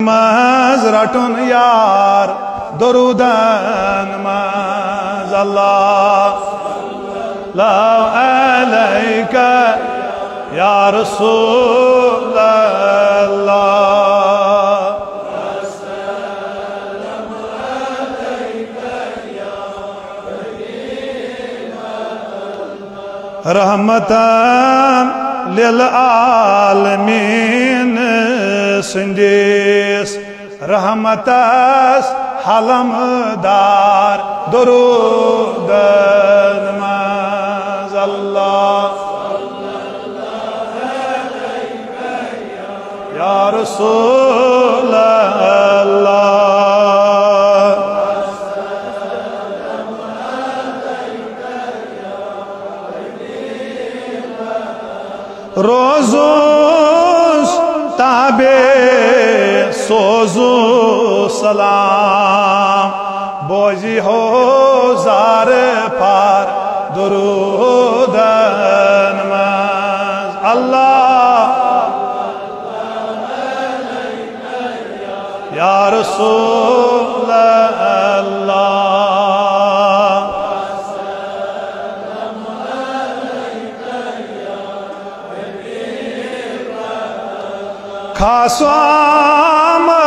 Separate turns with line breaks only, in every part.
ماز رٹن یار درودن ماز اللہ علیک یا رسول اللہ رحمتاً للعالمین سندیس رحمتاس حلم دار درودن ماز اللہ یا رسول اللہ روزوس تابع سوزو سلام بوزی ہو زار پار درودن ماز اللہ یا رسول اللہ خاص آمس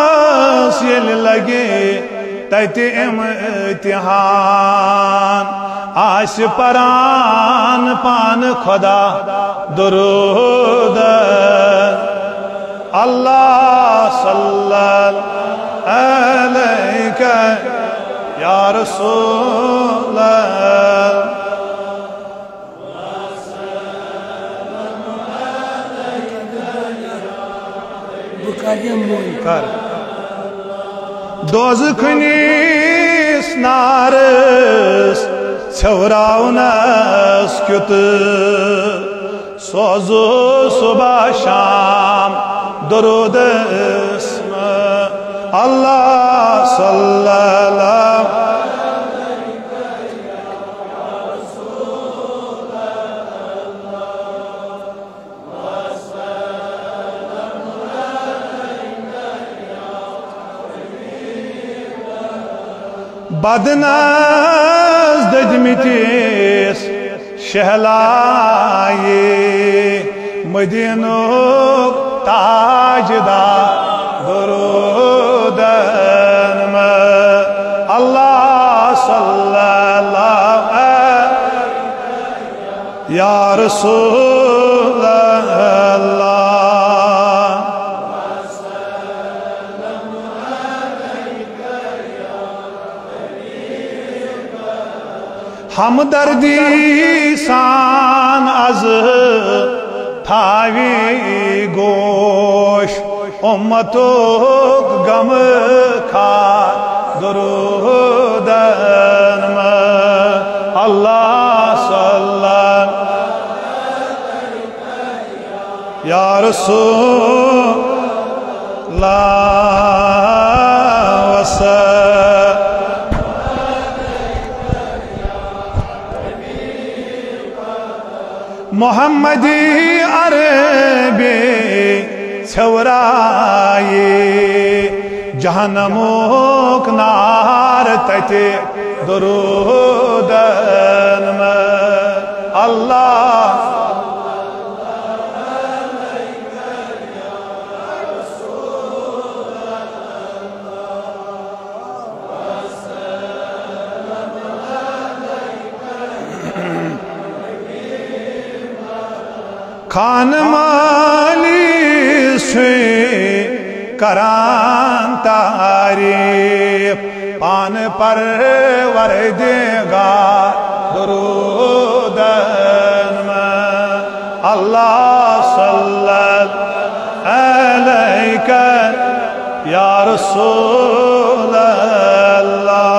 یل لگے تتی امتحان آش پران پان خدا درود اللہ صلی علیک یا رسول اللہ دوزخنیس نارس چھوراونس کیت سوزو صبح شام درود اسم اللہ صلی اللہ بدناز دجمتیس شہلائی مدینوک تاجدار درودن اللہ صلی اللہ علیہ یا رسول اللہ ہمدردی سان از تھاوی گوش امتوک غم کھار درودن اللہ صلی یا رسول اللہ وسلم محمدی عربی چھورائی جہنموک نار تتی درودن اللہ خان مالی سے کران تعریف پان پر وردگار درودن اللہ صلی علیک یا رسول اللہ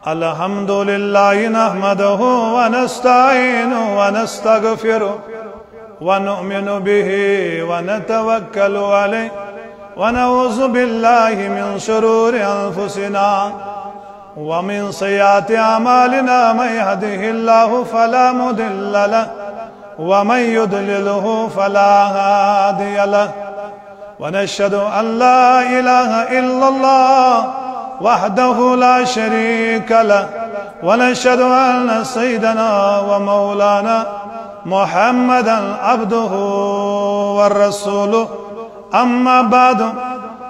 الحمد لله نحمده ونستعينه ونستغفره ونؤمن به ونتوكل عليه ونعوذ بالله من شرور أنفسنا ومن سيئات أعمالنا من يهده الله فلا مضل له ومن يضلله فلا هادي له ونشهد أن لا إله إلا الله وحده لا شريك له ونشهد أن سيدنا ومولانا محمدا عبده والرسول أما بعد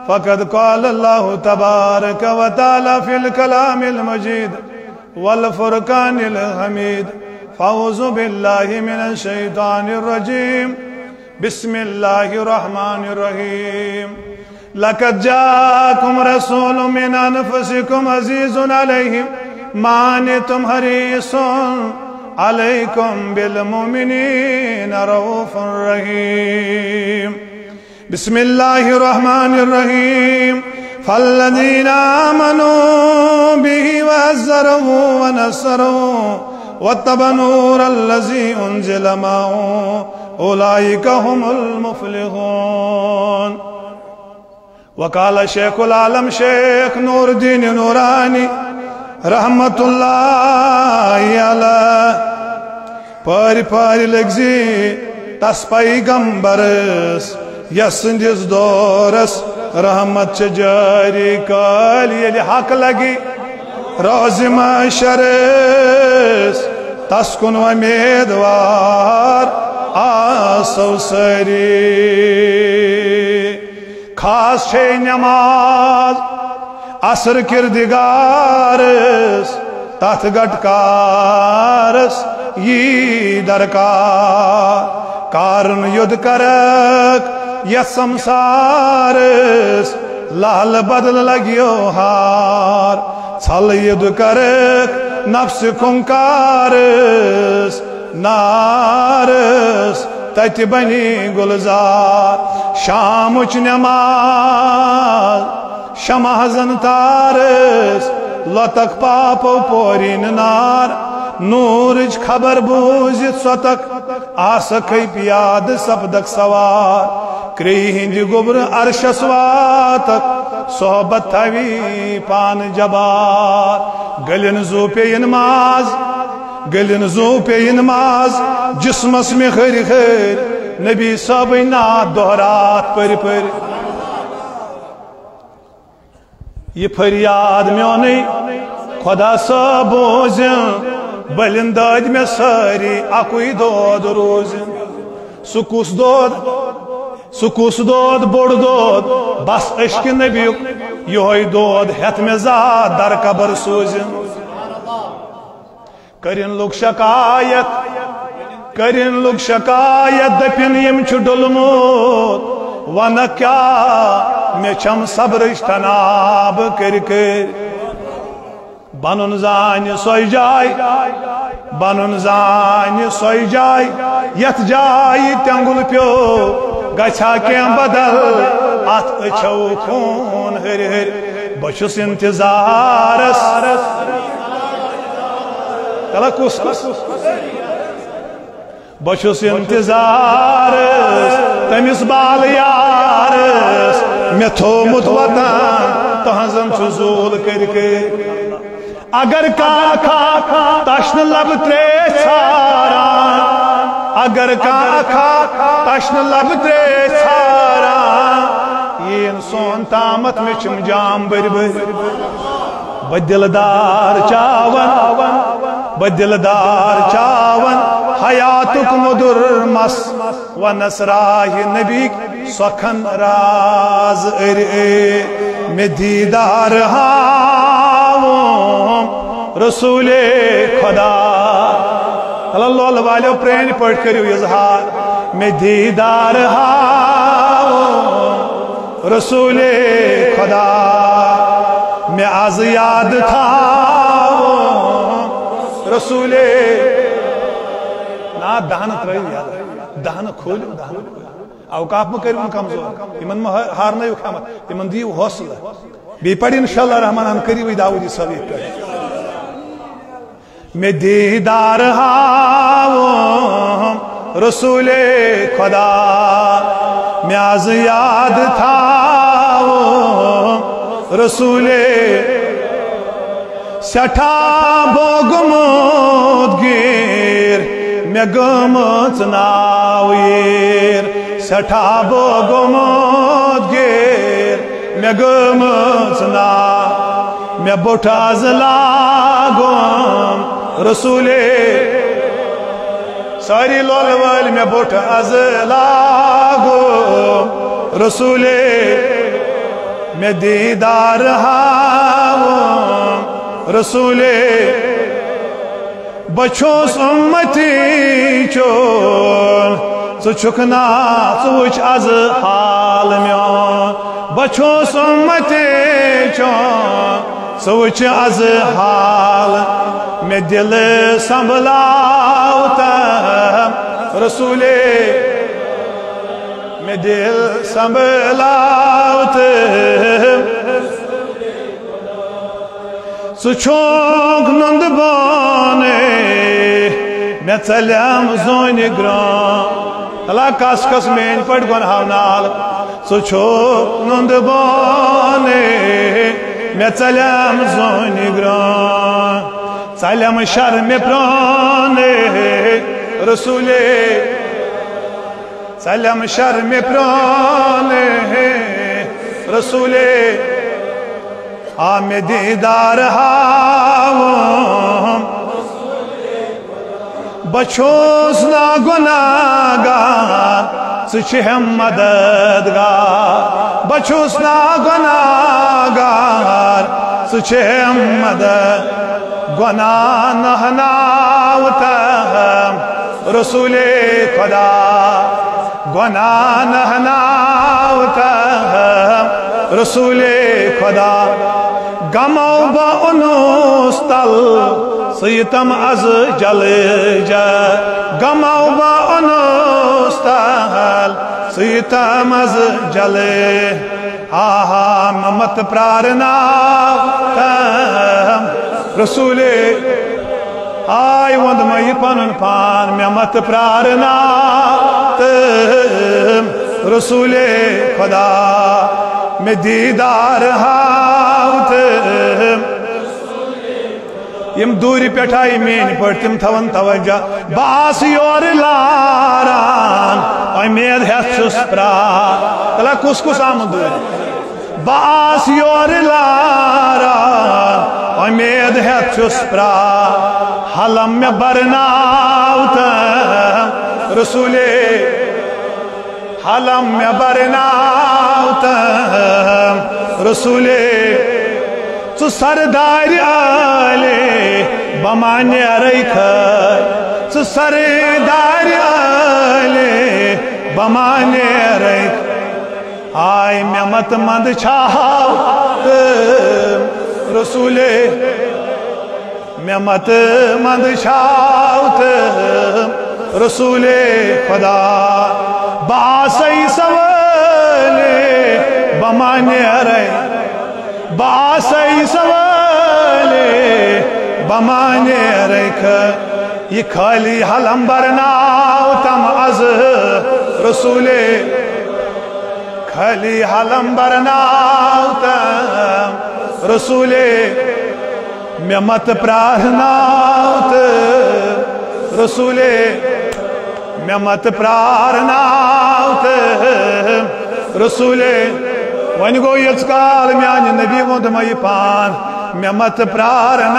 فقد قال الله تبارك وتعالى في الكلام المجيد والفرقان الحميد فأعوذ بالله من الشيطان الرجيم بسم الله الرحمن الرحيم لقد جاءكم رسول من أنفسكم عزيز عليه ما عنتم حريص عليكم بالمؤمنين رؤوف رحيم بسم الله الرحمن الرحيم فالذين آمنوا به وعزروه ونصروه واتبعوا النور الذي أنزل معه أولئك هم المفلحون. وقال شيخ العالم شيخ نور الدين نوراني رحمة الله عليه پاری پاری لگزی تس پیغمبرس یسندس دورس رحمت چه جاری کال یلی حق لگی روز محشرس تس کن امیدوار آسو سری خاص چه نماز عصر کردگارس تات گٹکارس یہ درکار کارن ید کرک یا سمسارس لال بدل لگیو ہار چھل ید کرک نفس کنکارس نارس تت بنی گلزار شامچ نماز شمحزن تارس لطک پاپو پورین نار نورج خبر بوزت سوتک آسکی پیاد سپدک سوار کری ہند گبر عرشس واتک صحبت تھوی پان جبار گلن زو پین ماز گلن زو پین ماز جسمس میں خیر خیر نبی صابینا دہرات پر پر یہ فریاد میونی خدا صاحب بوزن بلنداد میں ساری اکوی دود روزن سکوس دود بڑ دود بس عشق نبی یہ دود ہت میں زاد در قبر سوزن کرن لوگ شکایت دپن یم چھ ڈلموت ونہ کیا میں چھم صبرش تناب کر بنن زانی سوئی جائی یت جائی تنگل پیو گچھا کیم بدل ات اچھو خون ہر ہر بچس انتظارس کلا کس بچس انتظارس تمس بال یارس میں تھومت وطن تہذن چزول کر اگر کاکھا تشن لب ترے چھاران اگر کاکھا تشن لب ترے چھاران یہ سون تامت میں چم جام بر بر بدلدار چاون حیاتک مدر مس و نصراہ نبی سخن راز میں دیدار ہاں رسول خدا اللہ اللہ والیو پرین پڑھ کریو اظہار میں دیدار ہاں رسول خدا میں آز یاد تھا رسول نا دہن ترائیو یاد دہن کھولیو اوقاف میں کریو کمزور ایمن میں ہارنے خامت ایمن دیو حوصلہ بی پڑھ انشاءاللہ رحمان ہم کریو داودی صحیح کر میں دیدار ہاں رسول خدا میں آز یاد تھا رسول سٹھا بوگمت گیر مے گمت ناویر سٹھا بوگمت گیر مے گمت نا مے بوٹ از لاگم رسول ساری لول ول مے بوٹ از لاگم رسول مے دیدار ہاوم رسول بچوس امتی چون ژٕ چھُکھ نا ژٕ وٕچھ از حال میون بچوس امتی چون ژٕ وٕچھ از حال مے دل سنبھلاو تم رسول مے دل سنبھلاو تم ژٕ چھُکھ نُند بانے مے ژلیم زونہِ گرٛام اللہ کس کس میٛانہِ پٲٹھۍ گۄنہو نال ژٕ چھُکھ نُند بانے مے ژلیم زونہِ گرٛام ژلیم شرمہِ پرانے رسولے ژلیم شرمہِ پرانے رسولے آ مے دیدار ہاوم بچوس نا گناہگار ژٕ چھِہم مددگار بچوس نا گناہگار ژٕ چھِہم مدد گناہ نہ ہناو تم رسول خدا گناہ نہ ہناو تم رسول خدا غمو با انوس تل سیتم از جل جا غمو با انوس تل سیتم از جل آہا ممت پرارنا تم رسول آئی وند مئی پنن پان ممت پرارنا تم رسول خدا میں دیدار ہاوتم یم دوری پیٹھائی مین پر تم تھون توجہ باس یور لاران امید ہے چھسپرا تلا کس کس آمد دوری باس یور لاران امید ہے چھسپرا حلم میں برناوتم رسول حلم میں برناوتم رسول ژٕ سردار علی بمانے ریکھر ژٕ سردار علی بمانے ریکھ آئی میں مت مند چھاوتم رسول میں مت مند چھاوتم رسول خدا باسی سوالے بمانے ریکھ باسی سوالے بمانے ریکھ یہ خالی حلم برناوتم از رسول خالی حلم برناوتم رسول میں مت پرارناوتم رسول میں مت پرارناوتم رسول ون گو یت کال میان نبی وند مئی پان میں مت پرارناوتم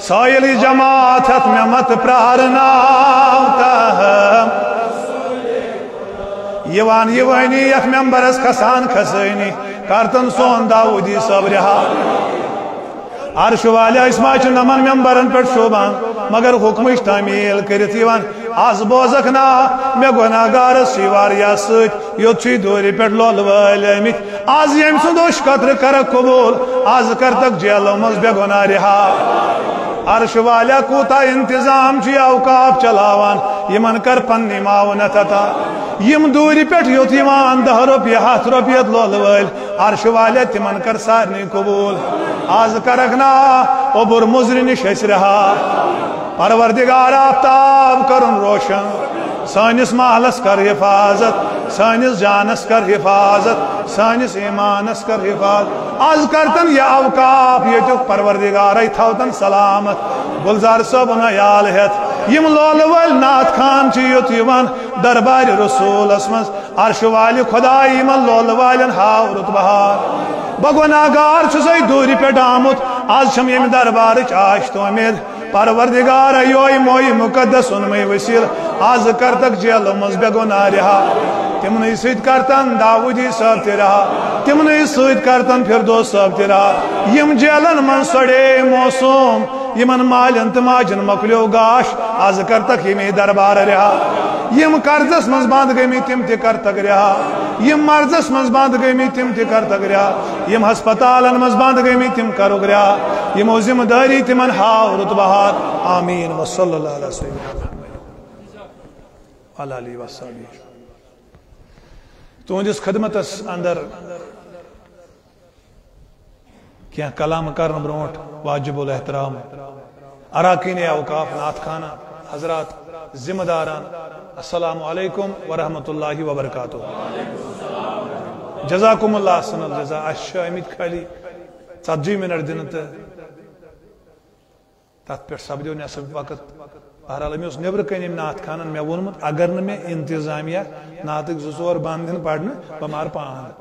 سائلی جماعت ہت میں مت پرارناوتم یوان یوانی یک ممبرس کھسان کھسینی کرتن سون داودی صبر حال عرش والے اسما چھ نمن ممبرن پر شوبان مگر حکمش تعمیل کرت یوان آز بوزک نا میں گناہگار سیواریا ست یوت چھ دوری پر لول ولیمت آز یم سندوش قطر کر قبول آز کر تک جیلو مز بے گناہ رہا عرش والا کوتا انتظام چھ اوقاف چلاوان یمن کر پنی معاونت عطا یم دوری پیٹ یوت یوان 10 روپیہ 7 روپیہ لول ول عرش والا تمن کر سارنی قبول آز کرکنا عبر مزر نش رہا پروردگار آفتاب کرن روشن سانس محلس کر حفاظت سانس جانس کر حفاظت سانس ایمانس کر حفاظت آز کرتن یہ اوقاف یتک پروردگار تھوتن سلامت گلزار صبن یال ہت یم لول ول نات خان یوت یوان دربار رسول اسمز عرش وال خدا یمن لول والن ہاو رتبہار بگناگار چھسے دوری پہ آمت آز چھم یم دربار چاش تو امید پروردگار یوئی موئی مقدس انمی وسیل آز کرتک جیل مز بے گناہ رہا تمنی سید کرتن داودی صاحب تی رہا تمنی سید کرتن فردوس صاحب تی رہا یم جیلن من سڑے موسوم یمن مالن تماجن مکلیو گاش آز کرتک یمی دربار رہا یم قرضس مز بند گمی تم تی کرتک رہا یم مرضس مز بند گمی تم تی کرتک رہا یم ہسپتالن مز بند گمی تم کرک رہا یم ذمہ داری تمن ہاو رتبہار آمین وصلی اللہ علیہ وسلم علیہ وسلم تہندس خدمتس اندر کیا کلام کرن برونٹ واجب الاحترام اراکین اوقاف نعت خانہ حضرات ذمہ داران السلام علیکم ورحمۃ اللہ وبرکاتہ جزاکم اللہ حسن الجزا امید خالی 40 منٹ دن تو تت پہ سپدو نصف وقت بہرحال مے نبر کن نعت خانن مے وونمت اگر نہ مے انتظامیہ نعتک 2 بند دن پڑھنے بہ مار پان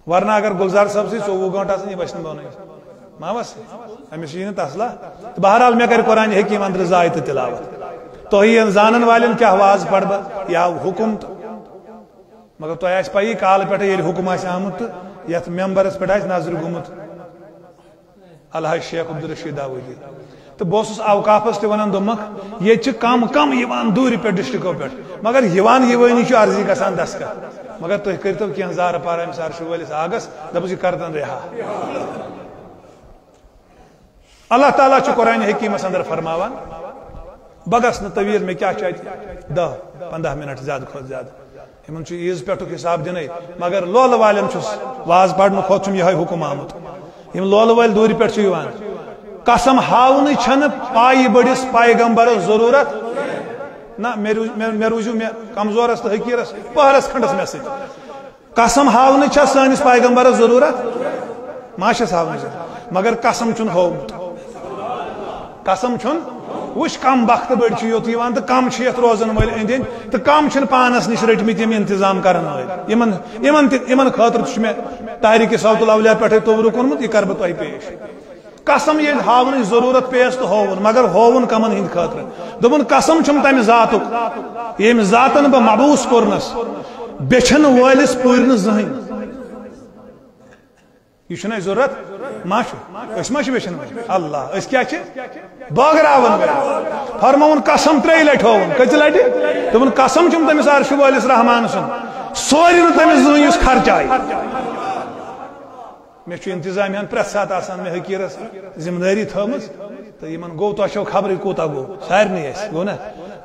ورنہ اگر گلزار صاحب سی 24 گھنٹہ یہ بچن بن ما بس امس یہ تسلا بہرحال مے کر قرآن حکیم اندر زائد تلاوت توہین زانن والن کیا آواز پڑھ بہ یا حکم مگر تہ آس پی کال پہ یل حکم آمت یت ممبرس پہ نظر گومت الحاج شیخ عبدالرشید داودی تو بہس اوقافس تہ ونان دمک یہ کم کم یوان دور پہ ڈسٹرکو پہ مگر یوان یوانی عرضی گژھان دسکت مگر تھی کرتو کی زار پار امس عرش وٲلِس آگس دپس یہ کردن رہا اللہ تعالیٰ قرآن حکیمس اندر فرماوان بگس نا طویل میں کیا چاہیے 10-15 منٹ زیادہ کھت زیادہ ہمن عیز پہ حساب دن مگر لول والن واز پڑھنے کھت یہ حکم آمت یم لول ول دور پہ قسم ہاؤن چھن پائی بڑس پیغمبرس ضرورت نہ مے روزو مے کمزورس تو حقیرس پہرس کھنڈس مے ست قسم ہاؤن چھا سانس پیغمبرس ضرورت ماشس ہاؤن مگر قسم چھن ہومت قسم چھن وش کم وقت بڑ یوت یوان تو کم یت روزن ول اندین تو کم چھن پانس نش رٹمت یم انتظام کرن ول یمن خاطر چھ مے تحریک صوت الاولیاء پٹھ توبرک اونمت یہ کر بہ تہ پیش قسم یہ ہاون ضرورت پیش تو ہون مگر ہون کمن ہند خاطر دپن قسم چھم تمہ ذاتک یم ذاتن بہ مبعوث کورنس بیچن وٲلس پورن زہن یہ چھنا ضرورت ما بیچن اللہ اس کیا باغراون فرمون قسم 3 لٹ ہون کت لٹ دپن قسم چھم تمس عرش وٲلس رحمان سن سوری نہ تمس زہن یس خرچائی مے انتظامیہ پریت سات آسان مے حقیرس ذمہ داری تھمز تو یمن گو تو خبر کوتا گو سارنی گو نا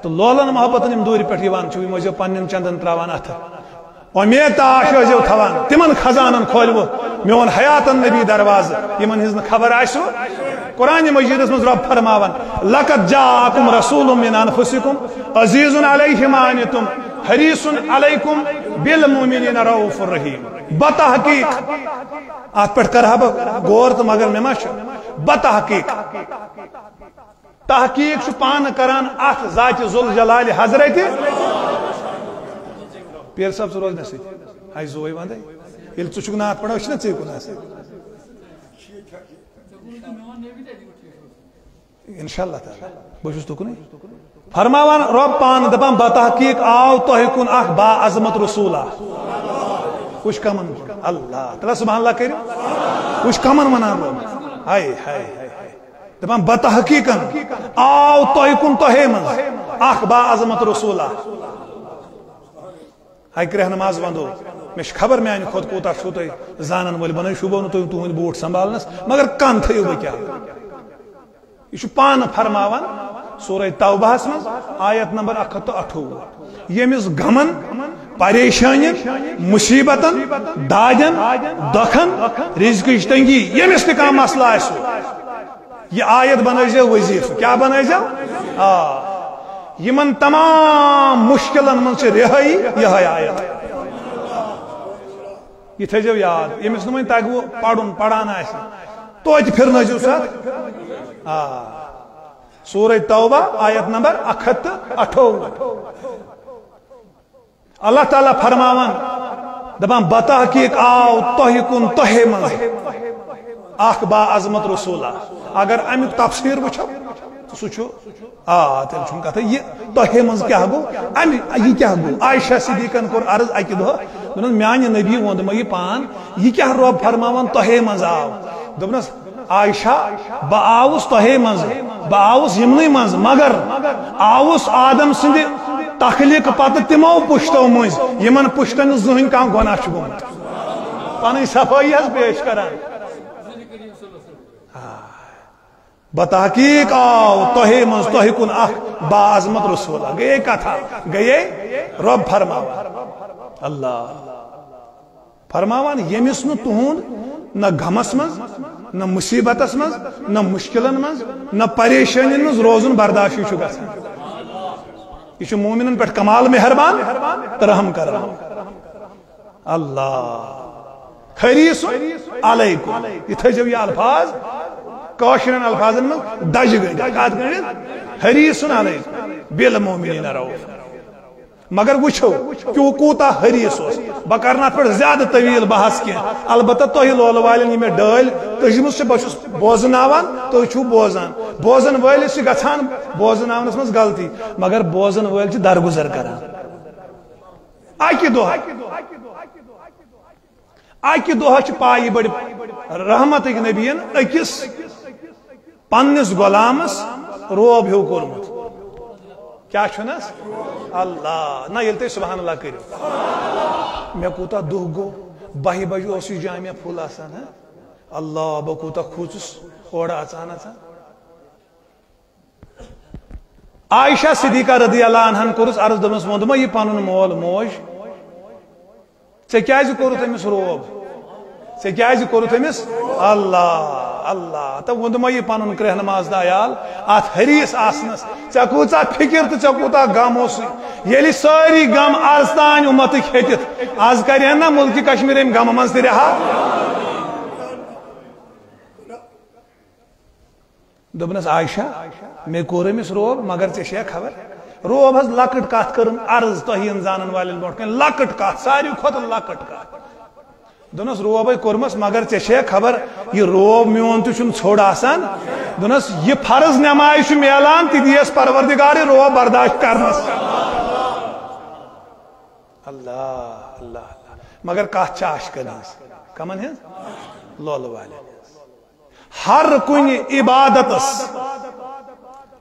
تو لولن محبت یم دور پہ یمو پن چندن تراوان اتھ امید تاش ازو تھوان تمن خزانن کھولو میون حیاتن نبی دروازہ یمن ہز خبر آسو قرآن مجیدس مز رب فرماون لقد جاءکم رسول من انفسکم عزیز علیہ ما عنتم حریص علیکم بالمؤمنین رؤوف الرحیم بتحقیق ات پہ کرہا بہ غور تو مگر مے مش بتحقیق تحقیق پان کران ات ذات ذوالجلال حضرت پیر صاحب سے روز نسی آئی زوئی واندے یل ژٕ چھُکھ نعت پڑھان أسۍ چھِنا ژےٚ کُن آسان انشاءاللہ تعالی بہٕ چھُس تُکنُے فرماوان رب پان دپان بتحقیق آو تۄہہِ کُن اکھ با عظمت رسوٗلا وٕچھ کمن اللہ تعالیٰ سبحان اللہ کٔرِو وٕچھ کمن ونان رب ہاے ہاے دپان بتحقیقن آو تۄہہِ کُن تۄہے منٛز اکھ با عظمت رسوٗلا اکہ رہنماز وندو مے خبر میانہ کھت کوتا چھو تھی زانن ول بن شوبو نو تہند بوٹ سنبھالنس مگر کن تھیو بہ کیا یہ پان فرماوان سورہ توبہ من آیت نمبر 128 یمس غمن پریشانین مصیبتن دادن دکھن رزقچ تنگی یمس تہ کانٛہہ مسئلہ آسو یہ آیت بنٲیزیو وظیفہ کیا بنٲیزیو یمن تمام مشکلن من سے رہائی یہ آیت یہ تھو یاد یمس ون تگو پڑھن پڑھان توتہ پھرنو سات سورہ توبہ آیت نمبر 128 اللہ تعالیٰ فرماوان دپان بتحقیق آو تہ کن تہ من اخ با عظمت رسولہ اگر امیک تفسیر وچھو سہ تیل چھم کتھ یہ تہ من کیا گو یہ کیا گو عائشہ صدیقن کور عرض اکہ دہ دپنس میانہ نبی ووند مے یہ پان یہ کیا رب فرماوان تہ من آو دپنس عائشہ بہ آوس تہ من بہ آوس یمنی من مگر آوس آدم سند تخلیق پتہ تمو پشتو مز یمن پشتن زہن کان گناہ گومت پن صفائی حس پیش کران بتحقیق آو تہ من تہ کن اخ با عظمت رسولہ گئے کتھا گئے رب فرماوان اللہ فرماوان یمس نہ تہند نہ غمس مز نہ مصیبتس مز نہ مشکلن مز نہ پریشانی مز روزن برداشی چھ گژھان یہ مومنن پہ کمال مہربان رحم کر اللہ حریص علیکم یہ تھو یہ الفاظ کاشرن الفاظن من دج گئی حریص علیکم بالمؤمنین رؤوف مگر وچھو کہ وہ کوتا حریص بہ کرنا پہ زیادہ طویل بحث کی البتہ تہ لول والن یہ ڈل تجمس بہس بوزناوان تھی چھو بوزان بوزن ولس گھان بوزناونس مز غلطی مگر بوزن ول درگزر کران اکہ دہ پائی بڑی رحمت نبین اکس پنس غلامس روب ہیو کورمت کیا چھنس اللہ نہ یل تھی سبحان اللہ کرو مے کوتا دہ گو 12 بجے اس جامعہ پھول آسان ہے اللہ بہ کوتا کھوچس اور اچان عائشہ صدیقہ رضی اللہ عنہ کورس عرض دمس وندما یہ پنن مول موج ژے کیازِ کورُتھ أمِس روب ژے کیازِ کورُتھ أمِس اللہ اللہ تو وندما یہ پنن کرہ نماز عیال ات حریص آسنس ژے کوٗژاہ فکر تو ژے کوٗتاہ غم اوس ییٚلہِ سٲری غم آز تانۍ اُمتٕکۍ ہیٚتِتھ آز کرہن نا ملکہِ کشمیر امہِ غمہٕ منٛز تہِ رہا دوٚپنس عائشہ مے کوٚر أمِس روب مگر ژےٚ چھےٚ خبر روب حظ لکٹ کت کرن عرض تہین زانن والن برونٛٹھ کن لکٹ کت ساروی کھۄتہٕ لکٹ کت دونس روبے کورمس مگر ژےٚ چھےٚ خبر یہ روب میون تہِ چھُنہٕ ژھوٚڑ آسان دونس یہ فرض نماز چھُ میلان تہِ دیس پروردگار روب برداشت کرنس اللہ اللہ مگر کتھ چھِ اشکن ہٕنٛز کمن ہٕنٛز لولہٕ والٮ۪ن ہر کُنہِ عبادتس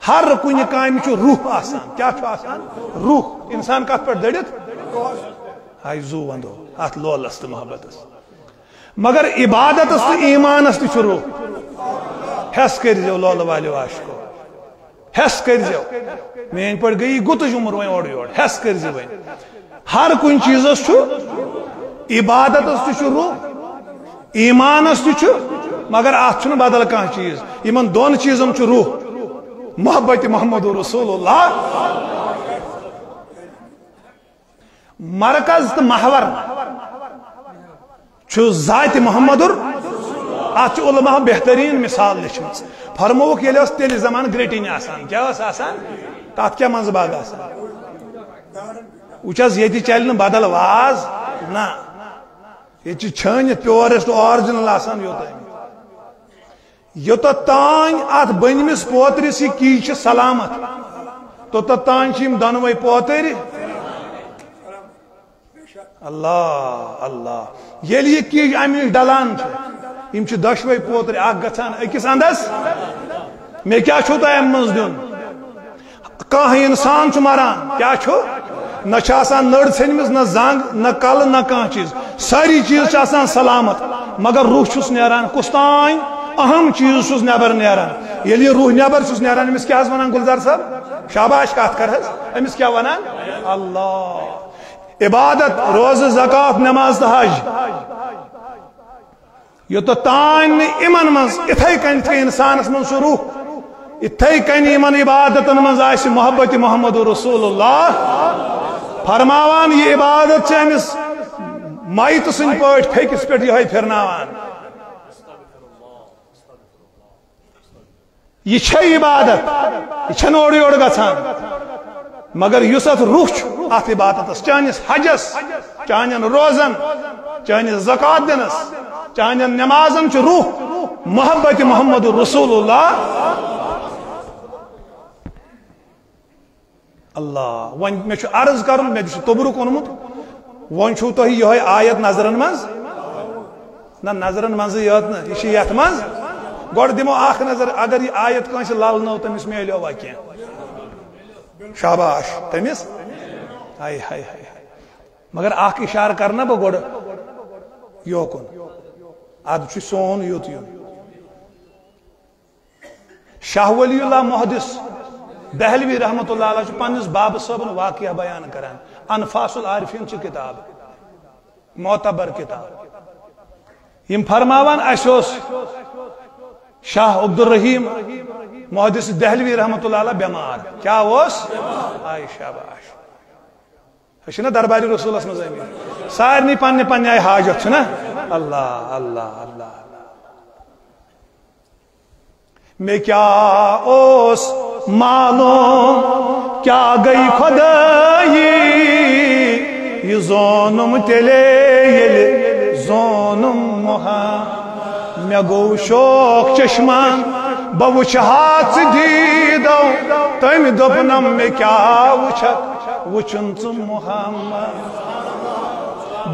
ہر کُنہِ کامہِ چھُ روح آسان کیا چھُ آسان روح انسان کتھ پٮ۪ٹھ دٔڑِتھ ہاے زو ونٛدو اتھ لولس تہٕ محبتس مگر عبادتس تہٕ ایمانس تہِ چھُ روح ہٮ۪س کٔرۍزیو لولہٕ والیو عاشقو ہٮ۪س کٔرۍزیو میٲنۍ پٲٹھۍ گٔیی گُتٕج عمر وۄنۍ اورٕ یورٕ ہٮ۪س کٔرۍزِ وۄنۍ ہر کُنہِ چیٖزس چھُ عبادتس تہِ چھُ روح ایمانس تہِ چھُ مگر اتھ چھُنہٕ بدل کانٛہہ چیٖز یِمن دۄن چیٖزن چھُ روح محبت محمد رسول اللہ مرکز تو محور چھو ذات محمد ات علماء بہترین مثال لچھمت فرموک ییٚلہِ اوس تیٚلہِ زمان گریٹِنۍ آسان کیا اوس آسان تتھ کیا منٛزٕ باغ آسان وٕچھ حظ ییٚتہِ چلہِ نہٕ بدل واز نہ ییٚتہِ چھِ چھٲنِتھ پیورسٹ آرجنل آسان یوٚتام یوٚتتھ تانۍ اتھ بٔنمِس پوترِس یہِ کی چھِ سلامت توٚتتھ تانۍ چھِ یِم دۄنوَے پوتٕرۍ اللہ اللہ ییٚلہِ یہِ کی امہِ نِش ڈلان چھِ یِم چھِ دۄشوَے پوتٕرۍ اکھ گژھان أکِس انٛدس مےٚ کیٛاہ چھُو تۄہہِ امہِ منٛز دیُن کانٛہہ انسان چھُ مران کیٛاہ چھُ نہ چھِ آسان نٔر ژھیٚنمٕژ نہ زنٛگ نہ کلہٕ نہ کانٛہہ چیٖز سٲری چیٖز چھِ آسان سلامت مگر روح چھُس نیران کُس تانۍ اہم چیز چھُس نیبر نیران ییٚلہِ یہِ روح نیبر چھُس نیران أمِس کیٛاہ حظ وَنان گُلزار صٲب شاباش کتھ کر حظ أمِس کیٛاہ وَنان اللہ عبادت روزٕ زکات نماز تہٕ حج یوٚتتھ تانۍ نہٕ یِمن منٛز یِتھَے کٔنۍ تھٲے انسانس منٛز سُہ روح اتھے کنی من عبادتن من آس محبت محمد رسول اللہ فرماوان یہ عبادت امس مائت سن پہ پھیکس پہ یہ پھرناوان یہ عبادت یہ اوڑ یوڑ گژھان مگر اس ات روح ات عبادت چانس حجس چانن روزن چانس زکات دنس چانن نمازن چھ روح محبت محمد رسول اللہ اللہ ون میں عرض کرن میں تبرک اونمت ون چھو تہ یہ آیت نظرن مز نہ نظرن مز یہ یت مز گوڑ دمو اخ نظر اگر یہ آیت کنس لال نو تمس میلو واقع شاباش تمس ہائے ہائے ہائے مگر اخ اشارہ کرنا بہ گوڑ یوکن اد چھ سون یوت یون شاہ ولی اللہ محدث دہلوی رحمت اللہ علیہ پنس باب صبن واقعہ بیان کران انفاس العارفین چھ کتاب معتبر کتاب یم فرماوان اسوس شاہ عبد الرحیم محدث دہلوی رحمت اللہ علیہ بیمار کیا وس آئی شاباش نا درباری رسول اللہ مزہ سارنی پنہ پنہ آئی حاجت نا اللہ اللہ اللہ میں کیا اوس معلوم کیا گئی خدائی یہ زونم تلے یل زونم محمد میں گو شوق چشمان بوچھ ہاتھ دیدو تم دپنم میں کیا وچھک وچن تم محمد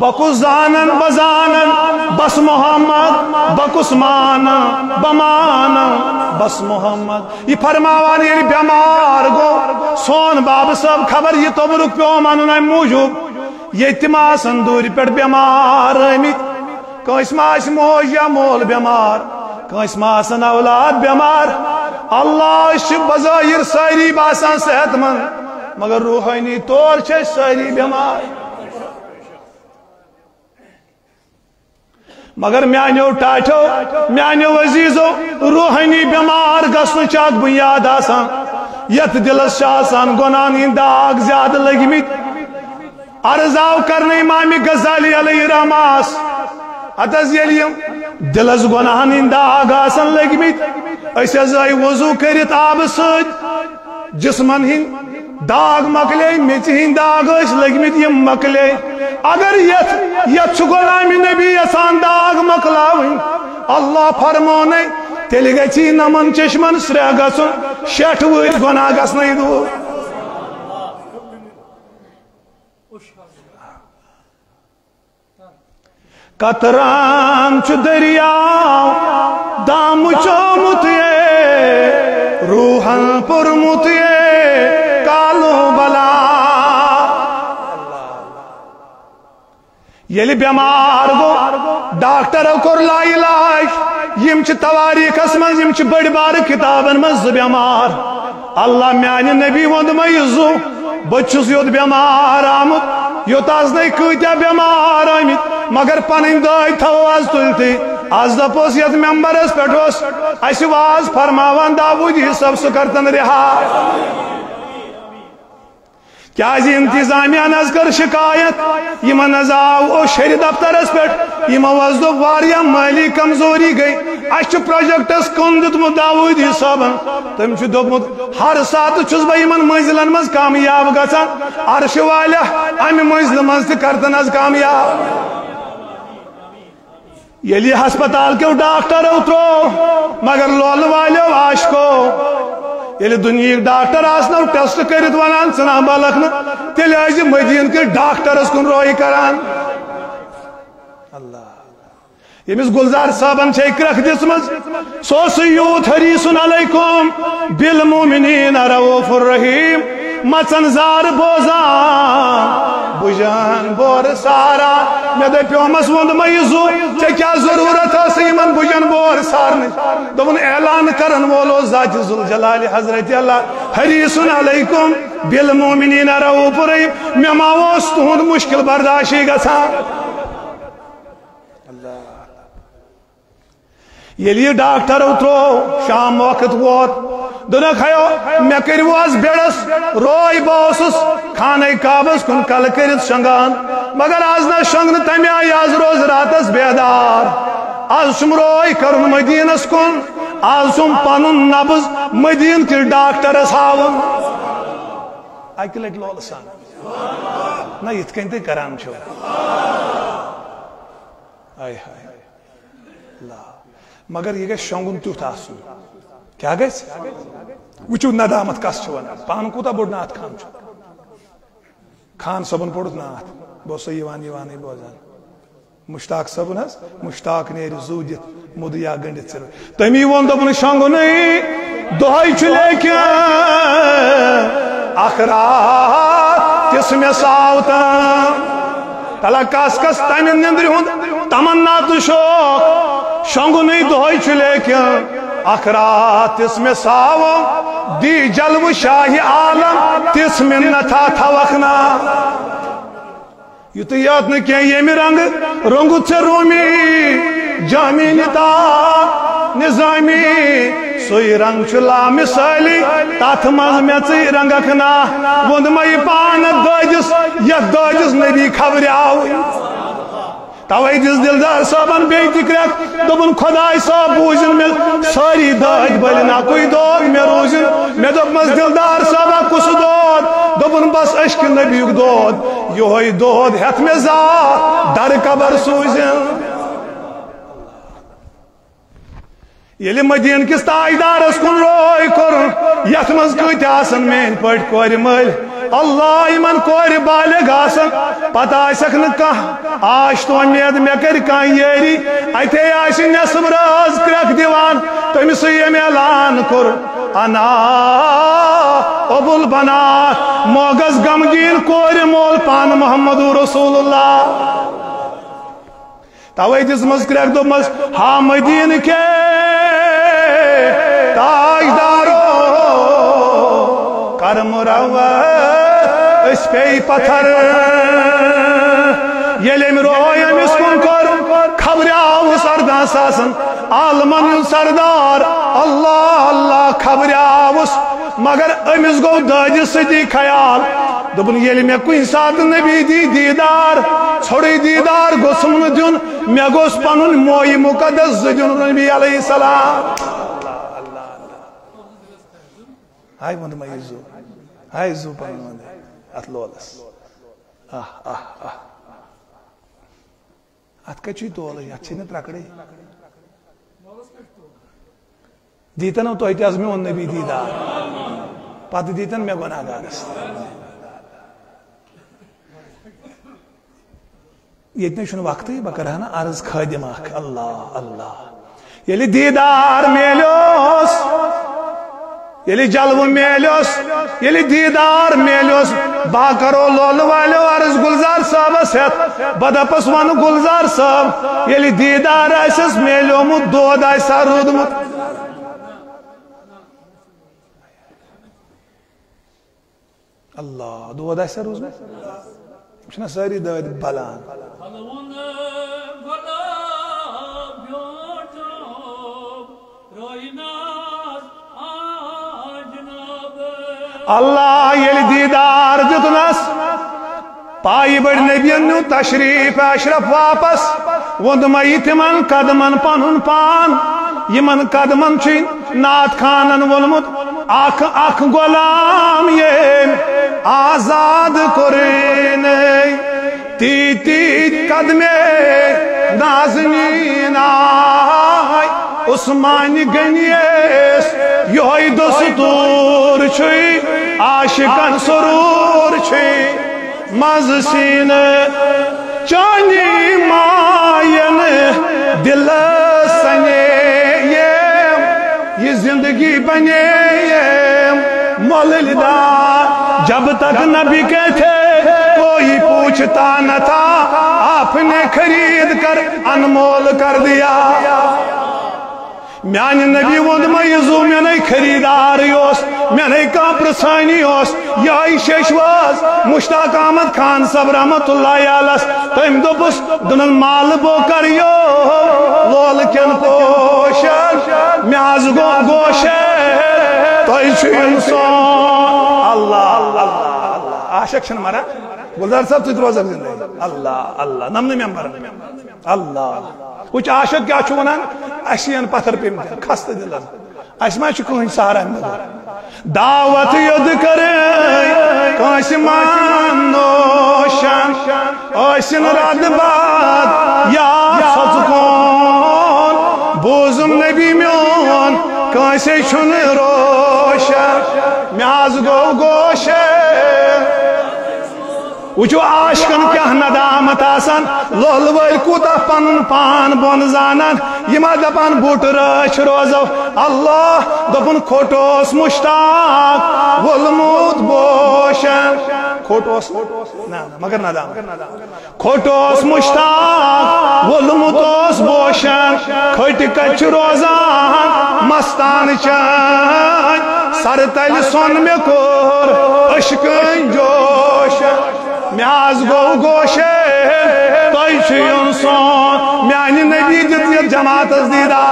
بکس زانن بزانن بس محمد بکس مانن بمانن بس محمد یہ فرماوان یہ بیمار گو سون باب صاحب خبر یہ تبرک پیو منن موجود یہ تما سندور پہ بیمار آمت کنس ماس موج یا مول بیمار کنس ماسن اولاد بیمار اللہ بظاہر ساری باسان صحت مند مگر روحانی طور چھ ساری بیمار مگر میانو ٹاٹو میانو عزیزو روحانی بیمار گسن چاک بنیاد آسان یت دلس آسان گناہی داغ زیادہ لگمت عرض آو کرنے امام غزالی علیہ رحماس اتز یلیم دلس گناہن داغ آسن لگمت اس ازائی وضو کرت آب سج جسمن ہند داغ مکلے میچ ہند داغ اس لگمت یہ مکلے اگر یت غلام نبی یسان داغ مکلاوین اللہ فرمونے تیل گچی نمن چشمن سرہ گسن شیٹ وید گناہ گسنی دور قطران چھ دریاو دام چومت یہ روحن پرمت یہ کالو بلا یلی بیمار گو ڈاکٹر کور لا علاج یم چھ تواریخس من یم چھ بڑ بار کتابن من بیمار اللہ میانی نبی وند میزو بچس یوت بیمار آمت یوت آز نئی کتیا بیمار آمت مگر پنن دائی تھو آز تلتی آز دپوس یت ممبرس پٹوس ایسی واز فرماوان داودی سب سکرتن رہا کیا جی انتظامیہ نز کر شکایت یہ نز آو شہری دفترس پہ یہ وزدو واریا مالی کمزوری گئی اچھ پروجیکٹس کن دتمت داودی صاحبن تم چھ دوپمت ہر سات چھس بہ یمن منزلن مز کامیاب گژھان عرش والا امہ منزل مز تہ کرتن از کامیاب یلی ہسپتال کے ڈاکٹر اترو مگر لول والو عاشقو یلی دنیا ڈاکٹر آسنا ٹیسٹ کرت ونان ثنا بالکن تیل آج مدین کے ڈاکٹرس کن روئی کران اللہ یمس گلزار صاحبن چھ کرخ دسمز سوس یوت حریصن علیکم بالمومنین رؤوف الرحیم مچن زار بوزان بجان بور سارا میں دے پیومس وند میزو چھ کیا ضرورت ہے سیمن بجان بور سارنے دون اعلان کرن وولو ذات ذوالجلال حضرت اللہ حریصن علیکم بالمومنین رؤوف الرحیم میں ماوس تہند مشکل برداشی گژھان یلی ڈاکٹر اترو شام وقت ووت دنک ہیو میں کرو آز بیڑس روئی بوسس خانہ کعبس کن کل کرت شنگان مگر آز نہ شنگن تمہ آئی آز روز راتس بیدار آز چھم روئی کرن مدینس کن آز چھم پنن نبض مدین کس ڈاکٹرس ہاون اکہ لٹ لول سان نہ یت کن تھی کران چھو آئے ہائے مگر یہ گھس شونگن تیوت آسن کیا گھس وچو ندامت کس چھ ونان پان کوتا بوڑ نعت خان چھ خان صبن پوڑت نعت بہت سا یوان بوزان مشتاق صبن ہس مشتاق نیر زودت مدیا گنڈت سر تمی ون دپن شونگن دہائی چھ لیکن اخرات تس میں ساوتا تلا کس کس تمہ نندر ہند تمنا تو شوق شونگن دہائی چھ لیکن اخرات تس میں ساو دی جلو شاہ عالم تس میں نتھا تھوکنا یوت یاد نہ کی یم رنگ رنگت سے رومی جامی نتا نظامی سوئی رنگ چلا مثالی تات مز میں ژی رنگکنا وند مئی پان دجس یت دجس نبی خبر آو توے دس دلدار صاحبن بے تکرک دبن خدای صاحب بوزن میں ساری داد بل نہ کوئی دود میں روزن میں دپ مز دلدار صاحب کس دود دبن بس اشک نبی دود یہ دود ہت میں ذات در قبر سوزن یلی مدین کس تاجدارس کن روی کر یت مز کت آسن مین پٹ کور مل اللہ یمن کور بالغ آسن پتہ آسک نہ کانٛہہ آش تو امید مے کر کانٛہہ یری اتے آس نصب راز کرک دیوان تمس یم اعلان کور انا ابو البنات موگز غمگین کور مول پان محمد رسول اللہ توے دس مز کرک دوپمس ہا مدین کے تاجدارو کرم روت اس پہ پتھر یلیم روی امس کن کر خبر آو سردان ساسن عالمن سردار اللہ اللہ خبر آوس مگر امس گو دادی سدی خیال دبن یلی میں کن سات نبی دی دیدار چھوڑی دیدار گوسم دن میں گوس پنن موئی مقدس دن نبی علیہ السلام ہائی وند ما یزو ہائی زو پنن وند ات لولس ات کچی تول ات چھ ترکڑے دیتن تو اتیاز میں ون نبی دیدار پت دیتن میں گناہگارس یہ چھن وقت بہ کرہا نا عرض خادم اخ اللہ اللہ یلی دیدار میلوس یلی جلو میلوس یلی دیدار میلوس با کرو لول والو عرض گلزار صاحب ست بدپس ون گلزار صاحب یلی دیدار اسس میلومت دود ایسا رودمت اللہ دود ایسا رودمت چھنا ساری دود بلان اللہ یلی دیدار دتنس پائی بڑ نبین نو تشریف اشرف واپس وند مئی تمن قدمن پنن پان یمن قدمن چھ نعت خانن ولمت اخ اخ غلام یہ آزاد کرین تی قدمے نازنین آئی عثمان گنیس یہ دستور چھئی عاشقن سرور چھئی مز سین چانی مائن دل سنے یہ زندگی بنے مولدہ جب تک نبی کے تھے کوئی پوچھتا نہ تھا آپ نے خرید کر انمول کر دیا میانی نبی وند مئیزو میں نہیں خریدار یوس میں نہیں کام پرسانی یوس یائی شیشواز مشتاق احمد خان صاحب رحمت اللہ علیہ تیم دو پس دنن مال بو کر یو لول کن پوشن میں آز گو گوشن تو اللہ اللہ عاشق چھن مرا گلزار صاحب تھی روزہ زندگی اللہ اللہ نمن ممبر اللہ کچھ عاشق کیا چھو ونان اشین پتھر پہ خست دلن اشما چکو سہارا دعوت ید کرے کانس مانوشن اشن رد باد یا سچکون بوزم نبی میون کانسے چھن روشن میاز گو گوشے وچو عاشقن کیا ندامت آسان لول ول کوتا پنن پان بون زانان یما دپان بوٹ رچ روزو اللہ دپن کھوٹوس مشتاق ولمود بوشن کھوٹوس نا مگر ندام کھوٹوس مشتاق ولمودوس بوشن کھٹ کچ روزان مستان چان سر تل سون میں کور عشقن جوشن میاز گو گوشے توی چھین سون میانی نبی دیت جماعت از دیدہ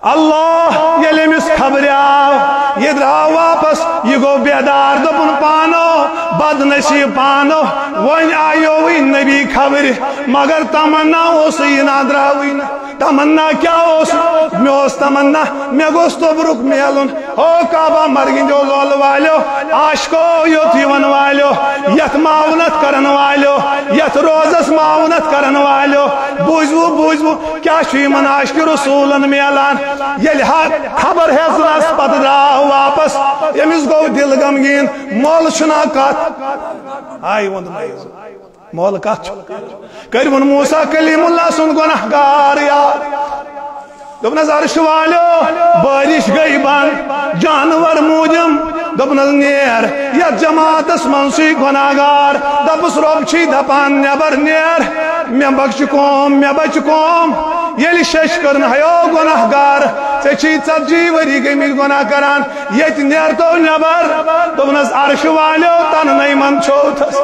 اللہ یلی مس خبر آو یہ درہا واپس یہ گو بیدار دپن پانو بد نصیب پانو وین آئیوی نبی خبر مگر تمنا اسی نادراوی تمنا کیا اس تمنا میں گوست برک میلن ہو کعبہ مرگن جو لول والو عاشقو یوت یون والو یت معاونت کرن والو یت روزس معاونت کرن والو بوزو کیا شیمن عاشق رسولن میلان یل خبر ہے سناس پت دراو واپس یمس گو دل غمگین مول چھنا کت آئی وند مائز مول کت کرون موسیٰ کلیم اللہ سن گناہ گار یار دپنس عرش والو بارش گئی بند جانور موجم دپنس نیر یا جماعتس منسی گناہگار دپس رب چھی دپان نیبر نیر میں بخش کوم یلی شش کرن ہیو گناہگار ژے چھی 40 وری گٔمٕتۍ گناہ کران ییٚتہِ نیرتو نیبر دپنس عرش والو تنہٕ من چھوتھس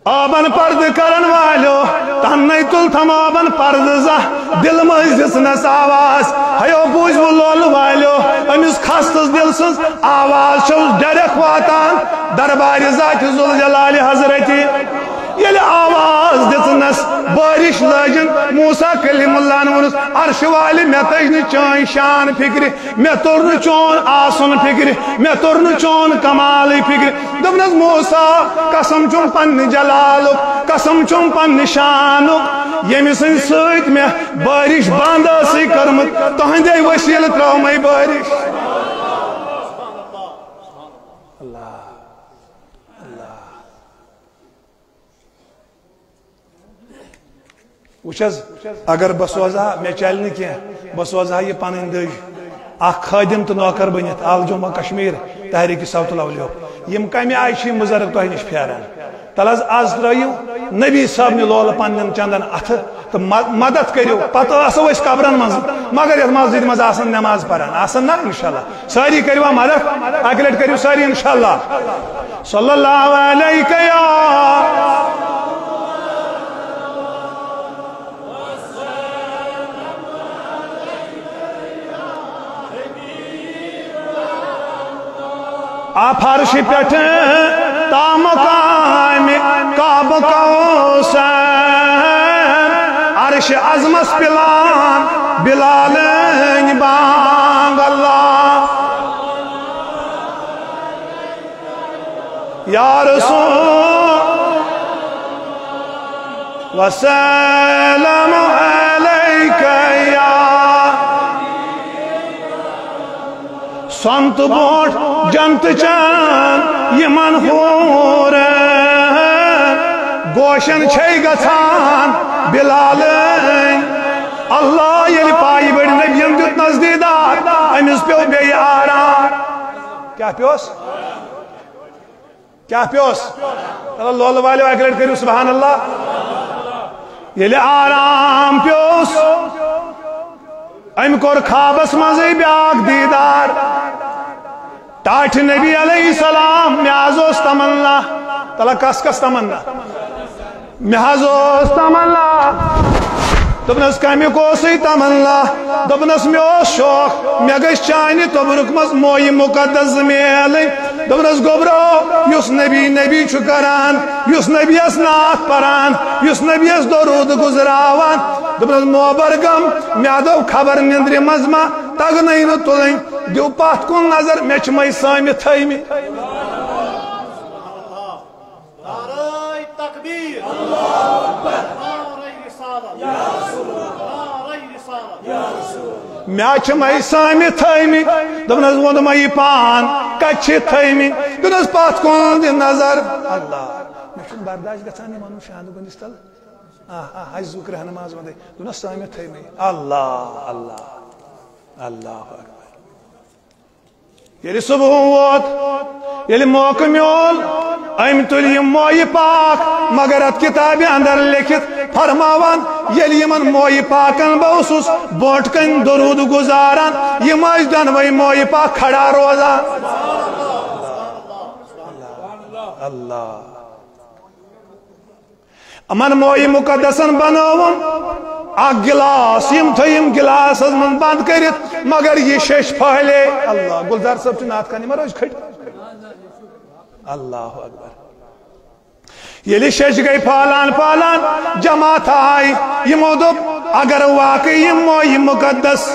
آبن پرد کرن والو تنہی تل تھم آبن پرد زہ دل مز دسنس آواز ہیو بوجھ وہ لول والو امس خستس دل سز آواز چھوس ڈرک واتان دربار ذات ذوالجلال حضرتی یل آواز دسنس بارش لاجن موسیٰ کلیم اللہ نونس عرش والی میں تجن چون شان فکر میں ترن چون آسن فکر میں ترن چون کمال فکر دپنس موسیٰ قسم چون پن جلالو قسم چون پن شانو یمی سن سویت میں بارش باندہ سی کرمت تہندے وسیل تراؤ میں بارش وچھز اگر بسوزا میں چلنے کیا بسوزا یہ پانین دج اخ خادم تو نوکر بنیت آل جمعہ کشمیر تحریک صوت الاولیاء یم کمی آئیشی مزرق تو نش پھیران تلز آز ترائیو نبی صاحب نے لول پانین چندن اتھ تو مدد کریو پتہ اسو اس قبرن مز مگر یہ مسجد مز آسن نماز پڑھان آسن نا انشاءاللہ ساری کریو مدد اگلٹ کریو ساری انشاءاللہ صلی اللہ علیہ یا فرش پٹ تا مقام کعب کوثر عرش عظمت پلان بلال بانگ اللہ یا رسول وسلام علیکہ یا سنت بوٹ جنت چان یمن ہور گوشن چھے گھان بلال اللہ یلی پائی بڑی نبیم دیت نزدیدار امس پیو بے آرام کیا پیوس کیا پیوس اللہ والے اگلٹ کریو سبحان اللہ یلی آرام پیوس ام کور خوابس مزے بیاک دیدار ٹاٹھ نبی علیہ السلام میازوس تمنا تلا کس کس تمنا میازوس تمنا دپنس کمی کوسی تمنا دپنس میں شوق مے گژھِ چانہِ توبرک مز موئی مقدس میلٕنۍ دپنس گوبرو یُس نبی چھُ کران یُس نبیس نعت پران یُس نبیس درود گزراوان دپنس موبرگم مے دوٚپ خبر نندرِ منٛز ما تگنٕے نہٕ تُلٕنۍ دیو پتھ کُن نظر مے چھِ مے سٲمِتھ تھٲیمٕتۍ مے چھِ مے سٲمِتھ تھٲیمٕتۍ دپنس ووٚن مے یہِ پان کتہِ چھِ تھٲیمٕتۍ دپنس پتھ کُن دِ نظر اللہ مے چھُنہٕ برداش گژھان یِمن ہُنٛد شانہٕ گٔنٛدِس تل حجزُک رہنماز وندے دپنس سٲمِتھ تھٲیمٕتۍ اللہ اللہ اللہ اکبر ییٚلہِ صبح ووت ییٚلہِ موقع میول أمۍ تُلۍ یِم مویہِ پاک مگر اتھ کتابہِ اندر لیکھِتھ فرماوان ییٚلہِ یِمن مویہِ پاکن بہٕ اوسُس برونٛٹھ کَنہِ درود گزاران یِم ٲسۍ دۄنوَے مویہِ پاک کھڑا روزان اللہ امن مویہِ مقدسن بنووُم اکھ گلاس یم تھٲیِم گلاسس منٛز بند کٔرِتھ مگر یہِ شیٚش پھہلے اللہ گلزار صٲب چھُ نعت خان یِمن روزِ کھٔٹۍ اللہ اکبر ییٚلہِ شیٚش گٔے پھہلان پھہلان جماعت آیہِ یِمو دوٚپ اگر واقعی یِم مویہِ مقدس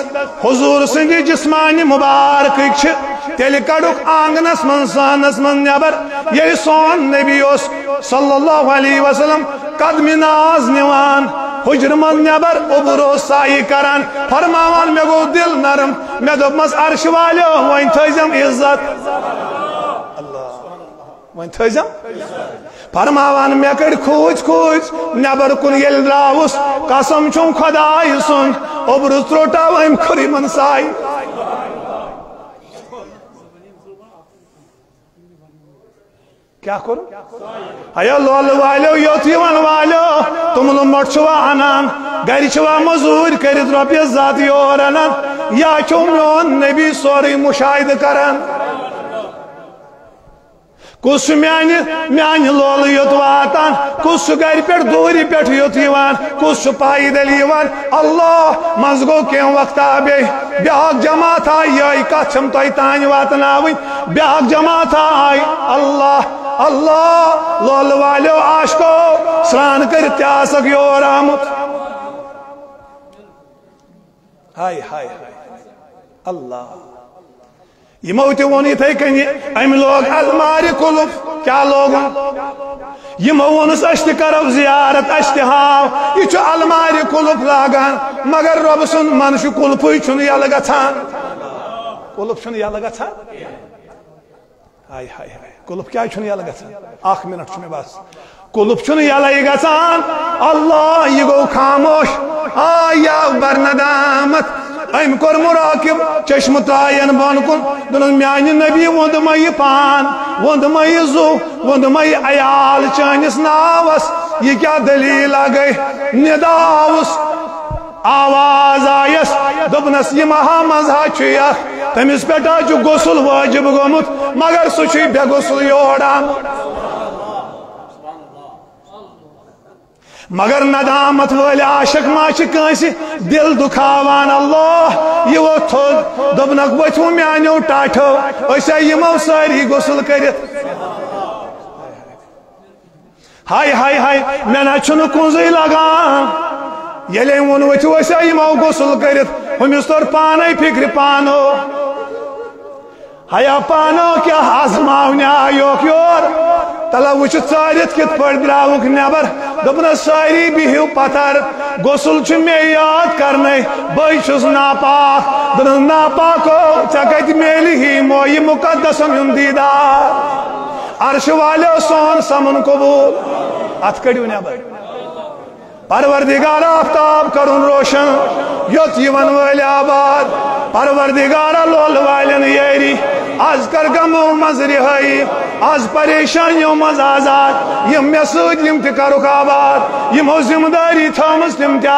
حضوٗر سٕنٛدِ جسمانہِ مُبارکٕکۍ چھِ تیٚلہِ کڑُکھ آنگنس منٛز سہنس منٛز نٮ۪بر ییٚلہِ سون نبی اوس صلی اللہ علیہ وسلم قدمہِ ناز نِوان حجر منٛز نٮ۪بر اوٚبُر اوس سایہِ کران فرماوان مےٚ گوٚو دل نرم مےٚ دوٚپمس عرشہِ والیو وۄنۍ تھٲیزٮ۪م عزت وۄنۍ تھٲیزٮ۪م فرماوان مےٚ کٔڑۍ کھوٗژ نٮ۪بر کُن ییٚلہِ درٛاوُس قسم چھُم خۄداے سُنٛد اوٚبرٕ ترٛوٹاو أمۍ کھوٚر یِمن سایہِ کیا کرو ایا لول والیو یوت یوان والیو تمل مٹ چھوا انان گھر چھوا مزور کٔرِتھ رۄپیس زاد یور انان یا چھو میون نبی سورُے مشاہدٕ کران کُس چھُ میانہِ لولہٕ یوت واتان کُس چھُ گھرِ پٮ۪ٹھ دوٗرِ پٮ۪ٹھ یوت یِوان کُس چھُ پایدل یِوان اللہ منٛزٕ گوٚو کینٛہہ وقتا بیٚیہِ بیٛاکھ جماعت آیہِ یِہوٚے کتھ چھَم تۄہہِ تانۍ واتناوٕنۍ بیٛاکھ جماعت آیہِ اللہ اللہ لولہٕ والیو عاشقو سرٛان کٔرِتھ تہِ آسکھ یور آمُت ہاے ہاے ہاے اللہ یمو تہِ ووٚن یِتھَے کٔنی أمۍ لوگ المارِ کُلُف کیٛاہ لوگُن یمو ووٚنُس أسۍ تہِ کرو زیارت أسۍ تہِ ہاو یہِ چھُ المارِ کُلُف لاگان مگر رۄبہٕ سُنٛد منشہِ کُلفٕے چھُنہٕ یلہٕ گژھان کُلُف چھُنہٕ یلہٕ گژھان ہاے ہاے ہاے کُلُف کیٛازِ چھُنہٕ یلہٕ گژھان اکھ منٹ چھُ مےٚ بس کُلُف چھُنہٕ یلے گژھان اللہ یہِ گوٚو خاموش یا برندامت أمۍ کوٚر مُراقب چشمہٕ ترٛایَن بۄن کُن دوٚپنَس میانہِ نبی ووٚنٛد مےٚ یہِ پان ووٚنٛد مےٚ یہِ زُو ووٚنٛد مےٚ یہِ عیال چٲنِس ناوس یہِ کیٛاہ دٔلیٖلا گٔے نِدا آوُس آواز آیس دوٚپنَس یہِ مہا مزہا چھُ اکھ تٔمِس پٮ۪ٹھ حظ چھُ غسل وٲجِب گوٚمُت مگر سُہ چھُے بے غسل یور آمُت مگر ندامت وٲلۍ عاشق ما چھِ کٲنٛسہِ دل دُکھاوان اللہ یہِ ووٚتھ تھوٚد دوٚپنکھ ؤتھِو میانیو ٹاٹھو أسۍ آے یِمو سٲری غسل کٔرِتھ ہاے ہاے ہاے مےٚ نہ چھُنہٕ کُنزٕے لگان ییٚلہِ أمۍ ووٚن ؤتھِو أسۍ آے یِمو غسل کٔرِتھ ہُمِس توٚر پانے فِکرِ پانو ہیا پانو کیٛاہ آزماونہِ آیوکھ یور تلا وٕچھِتھ ژٲرِتھ کِتھ پٲٹھۍ درٛاوُکھ نٮ۪بر دوٚپنَس سٲری بِہِو پتھر غسل چھُ مےٚ یاد کرنے بٕے چھُس ناپاک دوٚپنَس ناپاکو ژےٚ کتہِ میلہِ ہی مویہِ مُقدسن ہُنٛد دیٖدار عرشہٕ والیو سون سمن قبوٗل اتھ کٔڑِو نٮ۪بر پروردگار آفتاب کرُن روشن یوت یِوان وٲلۍ آباد پروردگارا لولہٕ والٮ۪ن یٲری آز کر غمو منٛز رِہٲیی آز پریشانیو منٛز آزاد یِم مےٚ سۭتۍ یِم تہِ کرُکھ آباد یِمو ذِمہٕ دٲری تھٲومٕژ تِم تہِ